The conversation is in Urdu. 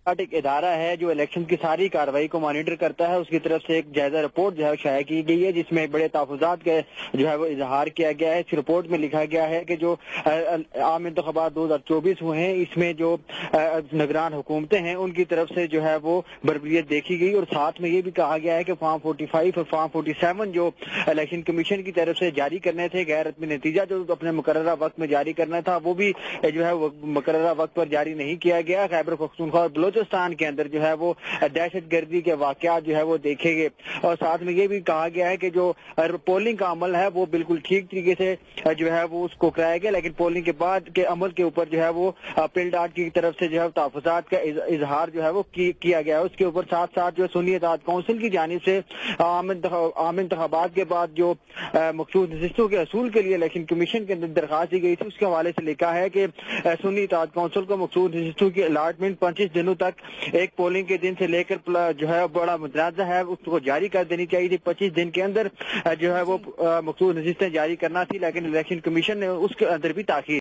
ایک ادارہ ہے جو الیکشن کی ساری کارروائی کو مانیٹر کرتا ہے، اس کی طرف سے ایک جائزہ رپورٹ جو ہے شائع کی گئی ہے، جس میں بڑے تحفظات کا جو ہے وہ اظہار کیا گیا ہے۔ اس رپورٹ میں لکھا گیا ہے کہ جو عام انتخابات 2024 ہوئے ہیں، اس میں جو نگران حکومتیں ہیں ان کی طرف سے جو ہے وہ بربریت دیکھی گئی، اور ساتھ میں یہ بھی کہا گیا ہے کہ فارم 45 اور فارم 47 جو الیکشن کمیشن کی طرف سے جاری کرنے تھے، غیر رسمی نتیجہ جو اپنے مقررہ وقت میں جاری کرنا تھا، وہ بھی جو ہے وہ مقررہ وقت پر جاری نہیں کیا گیا۔ خیبر پختونخوا اور بلوچستان کے اندر جو ہے وہ دہشت گردی کے واقعات جو ہے وہ دیکھے گئے، اور ساتھ میں یہ بھی کہا گیا ہے کہ جو پولنگ کا عمل ہے وہ بالکل ٹھیک طریقے سے جو ہے وہ اس کو کرایا گیا، لیکن پولنگ کے بعد کے عمل کے اوپر جو ہے وہ پل ڈاٹ کی طرف سے جو ہے تحفظات کا اظہار جو ہے وہ کیا گیا ہے۔ اس کے اوپر ساتھ ساتھ جو سنی اطاعت کونسل کی جانب سے عام انتخابات کے بعد جو مخصوص نشستوں کے حصول کے لیے الیکشن کمیشن کے اندر درخواست دی گئی تھی، اس کے حوالے سے لکھا ہے کہ سنی اطاعت کونسل کو مخصوص نشستوں کی الاٹمنٹ 25 دنوں تک ایک پولنگ کے دن سے لے کر جو ہے بڑا متنازع ہے اس کو جاری کر دینی چاہیے تھی۔ 25 دن کے اندر جو ہے وہ مخصوص نشستیں جاری کرنا تھی، لیکن الیکشن کمیشن نے اس کے اندر بھی تاخیر